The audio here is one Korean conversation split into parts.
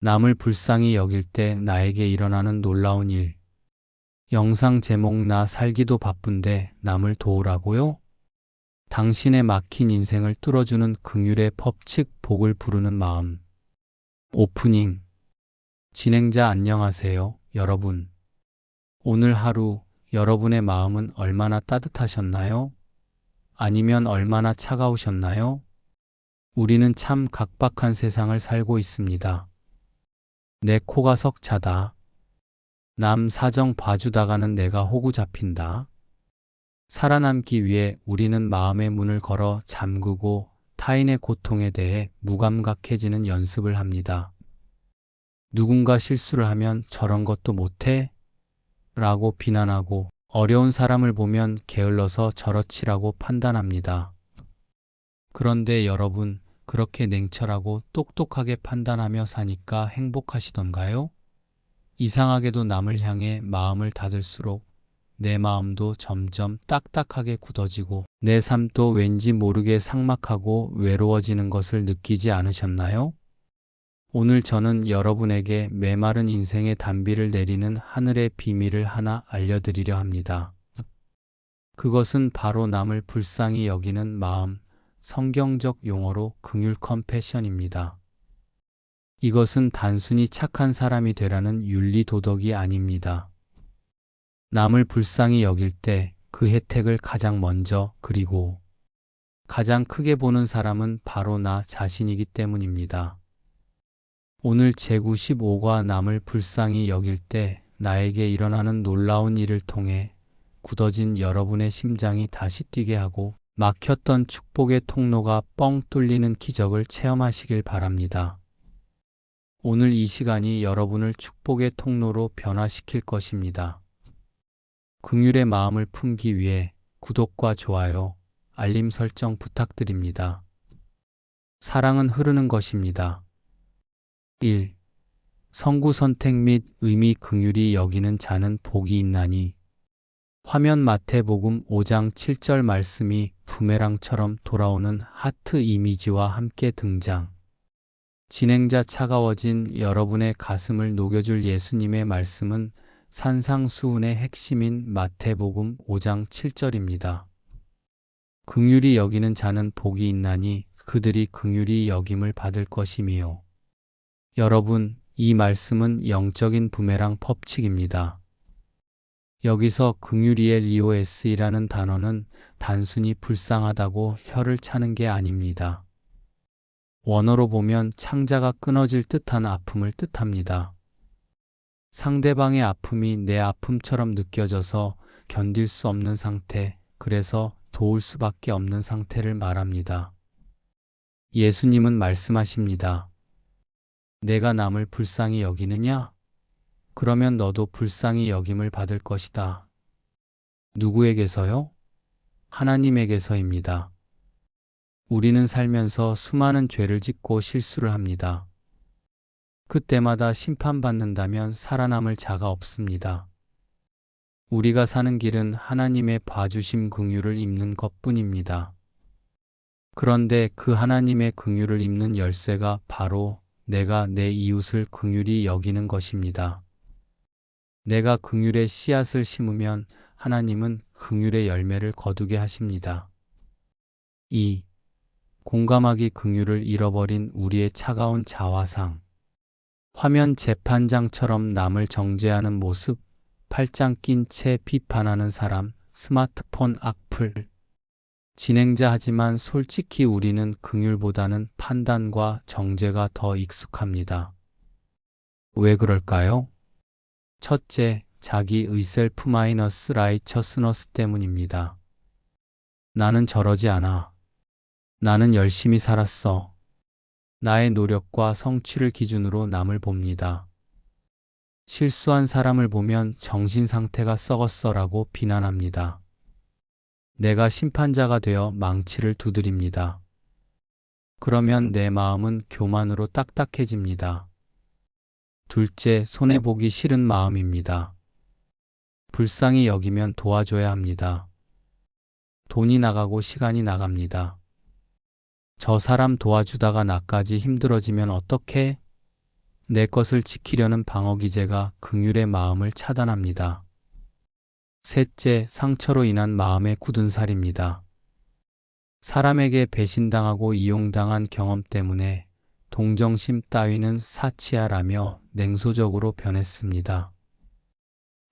남을 불쌍히 여길 때 나에게 일어나는 놀라운 일. 영상 제목 나 살기도 바쁜데 남을 도우라고요? 당신의 막힌 인생을 뚫어주는 긍휼의 법칙 복을 부르는 마음. 오프닝. 진행자 안녕하세요, 여러분. 오늘 하루 여러분의 마음은 얼마나 따뜻하셨나요? 아니면 얼마나 차가우셨나요? 우리는 참 각박한 세상을 살고 있습니다. 내 코가 석차다. 남 사정 봐주다가는 내가 호구 잡힌다. 살아남기 위해 우리는 마음의 문을 걸어 잠그고 타인의 고통에 대해 무감각해지는 연습을 합니다. 누군가 실수를 하면 저런 것도 못해? 라고 비난하고 어려운 사람을 보면 게을러서 저렇지라고 판단합니다. 그런데 여러분, 그렇게 냉철하고 똑똑하게 판단하며 사니까 행복하시던가요? 이상하게도 남을 향해 마음을 닫을수록 내 마음도 점점 딱딱하게 굳어지고 내 삶도 왠지 모르게 삭막하고 외로워지는 것을 느끼지 않으셨나요? 오늘 저는 여러분에게 메마른 인생의 단비를 내리는 하늘의 비밀을 하나 알려드리려 합니다. 그것은 바로 남을 불쌍히 여기는 마음, 성경적 용어로 긍휼 컴패션입니다. 이것은 단순히 착한 사람이 되라는 윤리 도덕이 아닙니다. 남을 불쌍히 여길 때 그 혜택을 가장 먼저 그리고 가장 크게 보는 사람은 바로 나 자신이기 때문입니다. 오늘 제95과 남을 불쌍히 여길 때 나에게 일어나는 놀라운 일을 통해 굳어진 여러분의 심장이 다시 뛰게 하고 막혔던 축복의 통로가 뻥 뚫리는 기적을 체험하시길 바랍니다. 오늘 이 시간이 여러분을 축복의 통로로 변화시킬 것입니다. 긍휼의 마음을 품기 위해 구독과 좋아요, 알림 설정 부탁드립니다. 사랑은 흐르는 것입니다. 1. 성구 선택 및 의미 긍휼히 여기는 자는 복이 있나니. 화면 마태복음 5장 7절 말씀이 부메랑처럼 돌아오는 하트 이미지와 함께 등장. 진행자 차가워진 여러분의 가슴을 녹여줄 예수님의 말씀은 산상수훈의 핵심인 마태복음 5장 7절입니다. 긍휼히 여기는 자는 복이 있나니 그들이 긍휼히 여김을 받을 것이미요. 여러분, 이 말씀은 영적인 부메랑 법칙입니다. 여기서 긍휼히의 리오스이라는 단어는 단순히 불쌍하다고 혀를 차는 게 아닙니다. 원어로 보면 창자가 끊어질 듯한 아픔을 뜻합니다. 상대방의 아픔이 내 아픔처럼 느껴져서 견딜 수 없는 상태, 그래서 도울 수밖에 없는 상태를 말합니다. 예수님은 말씀하십니다. 내가 남을 불쌍히 여기느냐? 그러면 너도 불쌍히 여김을 받을 것이다. 누구에게서요? 하나님에게서입니다. 우리는 살면서 수많은 죄를 짓고 실수를 합니다. 그때마다 심판받는다면 살아남을 자가 없습니다. 우리가 사는 길은 하나님의 봐주심 긍휼을 입는 것뿐입니다. 그런데 그 하나님의 긍휼을 입는 열쇠가 바로 내가 내 이웃을 긍휼히 여기는 것입니다. 내가 긍휼의 씨앗을 심으면 하나님은 긍휼의 열매를 거두게 하십니다. 2. 공감하기 긍휼을 잃어버린 우리의 차가운 자화상. 화면 재판장처럼 남을 정죄하는 모습, 팔짱 낀 채 비판하는 사람, 스마트폰 악플. 진행자 하지만 솔직히 우리는 긍휼보다는 판단과 정죄가 더 익숙합니다. 왜 그럴까요? 첫째, 자기의 셀프 마이너스 라이처스너스 때문입니다. 나는 저러지 않아. 나는 열심히 살았어. 나의 노력과 성취를 기준으로 남을 봅니다. 실수한 사람을 보면 정신 상태가 썩었어라고 비난합니다. 내가 심판자가 되어 망치를 두드립니다. 그러면 내 마음은 교만으로 딱딱해집니다. 둘째, 손해보기 싫은 마음입니다. 불쌍히 여기면 도와줘야 합니다. 돈이 나가고 시간이 나갑니다. 저 사람 도와주다가 나까지 힘들어지면 어떡해? 내 것을 지키려는 방어 기제가 긍휼의 마음을 차단합니다. 셋째, 상처로 인한 마음의 굳은 살입니다. 사람에게 배신당하고 이용당한 경험 때문에 동정심 따위는 사치하라며 냉소적으로 변했습니다.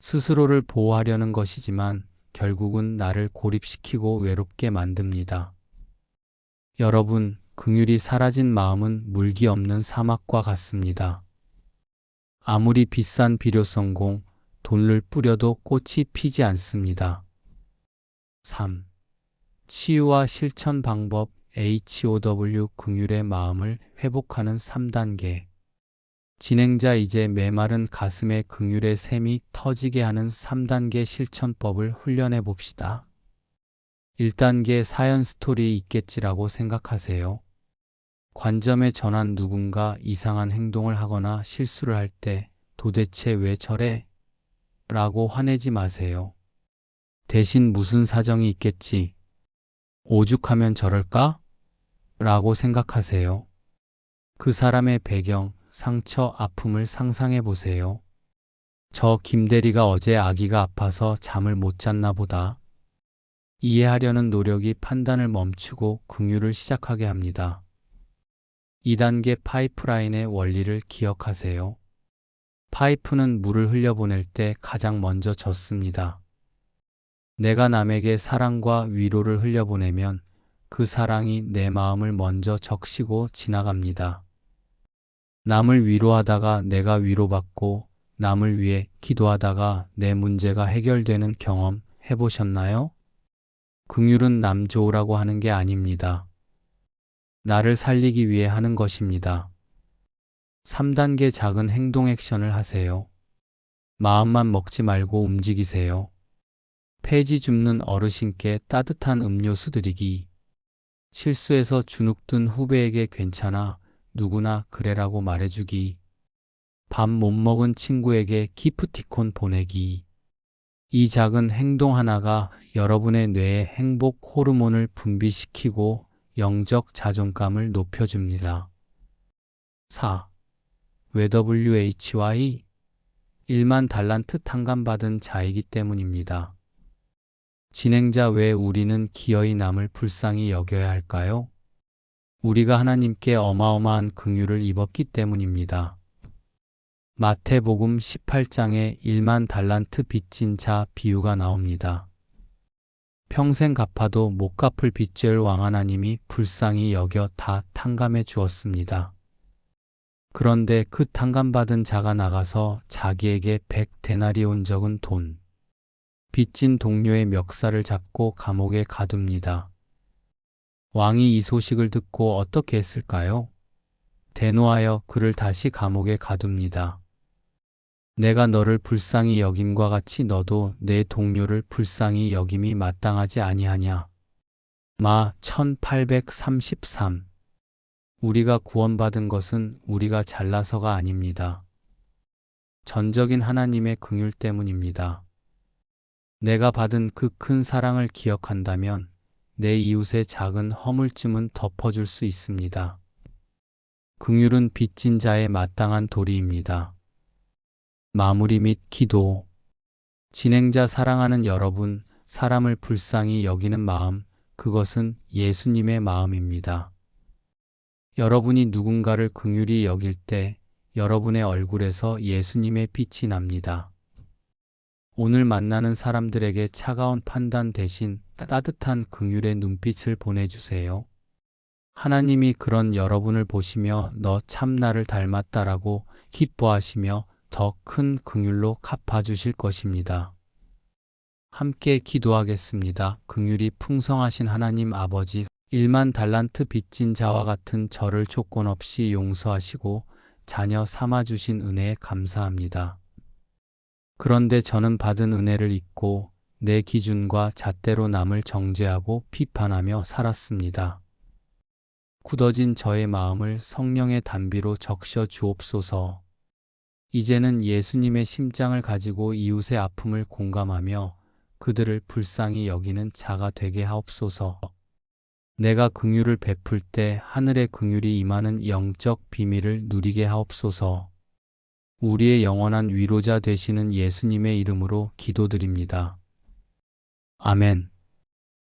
스스로를 보호하려는 것이지만 결국은 나를 고립시키고 외롭게 만듭니다. 여러분, 긍휼이 사라진 마음은 물기 없는 사막과 같습니다. 아무리 비싼 비료성공, 돈을 뿌려도 꽃이 피지 않습니다. 3. 치유와 실천 방법 HOW 긍휼의 마음을 회복하는 3단계. 진행자, 이제 메마른 가슴에 긍휼의 샘이 터지게 하는 3단계 실천법을 훈련해 봅시다. 1단계, 사연 스토리 있겠지라고 생각하세요. 관점의 전환, 누군가 이상한 행동을 하거나 실수를 할 때 도대체 왜 저래? 라고 화내지 마세요. 대신 무슨 사정이 있겠지. 오죽하면 저럴까? 라고 생각하세요. 그 사람의 배경, 상처, 아픔을 상상해 보세요. 저 김대리가 어제 아기가 아파서 잠을 못 잤나 보다. 이해하려는 노력이 판단을 멈추고 긍휼을 시작하게 합니다. 2단계, 파이프라인의 원리를 기억하세요. 파이프는 물을 흘려보낼 때 가장 먼저 젖습니다. 내가 남에게 사랑과 위로를 흘려보내면 그 사랑이 내 마음을 먼저 적시고 지나갑니다. 남을 위로하다가 내가 위로받고 남을 위해 기도하다가 내 문제가 해결되는 경험 해보셨나요? 긍휼은 남 좋으라고 하는 게 아닙니다. 나를 살리기 위해 하는 것입니다. 3단계, 작은 행동 액션을 하세요. 마음만 먹지 말고 움직이세요. 폐지 줍는 어르신께 따뜻한 음료수 드리기. 실수해서 주눅 든 후배에게 괜찮아, 누구나 그래라고 말해주기. 밥 못 먹은 친구에게 기프티콘 보내기. 이 작은 행동 하나가 여러분의 뇌에 행복 호르몬을 분비시키고 영적 자존감을 높여줍니다. 4. 왜 WHY? 1만 달란트 탕감받은 자이기 때문입니다. 진행자, 왜 우리는 기어이 남을 불쌍히 여겨야 할까요? 우리가 하나님께 어마어마한 긍휼을 입었기 때문입니다. 마태복음 18장에 1만 달란트 빚진 자 비유가 나옵니다. 평생 갚아도 못 갚을 빚죄를 왕 하나님이 불쌍히 여겨 다 탕감해 주었습니다. 그런데 그 탕감받은 자가 나가서 자기에게 100데나리온 적은 돈, 빚진 동료의 멱살을 잡고 감옥에 가둡니다. 왕이 이 소식을 듣고 어떻게 했을까요? 대노하여 그를 다시 감옥에 가둡니다. 내가 너를 불쌍히 여김과 같이 너도 내 동료를 불쌍히 여김이 마땅하지 아니하냐. 마 1833. 우리가 구원받은 것은 우리가 잘나서가 아닙니다. 전적인 하나님의 긍휼 때문입니다. 내가 받은 그 큰 사랑을 기억한다면 내 이웃의 작은 허물쯤은 덮어줄 수 있습니다. 긍휼은 빚진 자의 마땅한 도리입니다. 마무리 및 기도. 진행자, 사랑하는 여러분, 사람을 불쌍히 여기는 마음, 그것은 예수님의 마음입니다. 여러분이 누군가를 긍휼히 여길 때 여러분의 얼굴에서 예수님의 빛이 납니다. 오늘 만나는 사람들에게 차가운 판단 대신 따뜻한 긍휼의 눈빛을 보내주세요. 하나님이 그런 여러분을 보시며 너 참 나를 닮았다라고 기뻐하시며 더 큰 긍휼로 갚아주실 것입니다. 함께 기도하겠습니다. 긍휼이 풍성하신 하나님 아버지, 1만 달란트 빚진 자와 같은 저를 조건 없이 용서하시고 자녀 삼아주신 은혜에 감사합니다. 그런데 저는 받은 은혜를 잊고 내 기준과 잣대로 남을 정죄하고 비판하며 살았습니다. 굳어진 저의 마음을 성령의 단비로 적셔 주옵소서. 이제는 예수님의 심장을 가지고 이웃의 아픔을 공감하며 그들을 불쌍히 여기는 자가 되게 하옵소서. 내가 긍휼을 베풀 때 하늘의 긍휼이 임하는 영적 비밀을 누리게 하옵소서. 우리의 영원한 위로자 되시는 예수님의 이름으로 기도드립니다. 아멘.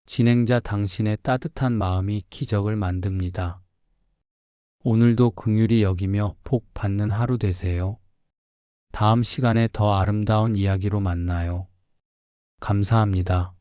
진행자 당신의 따뜻한 마음이 기적을 만듭니다. 오늘도 긍휼히 여기며 복 받는 하루 되세요. 다음 시간에 더 아름다운 이야기로 만나요. 감사합니다.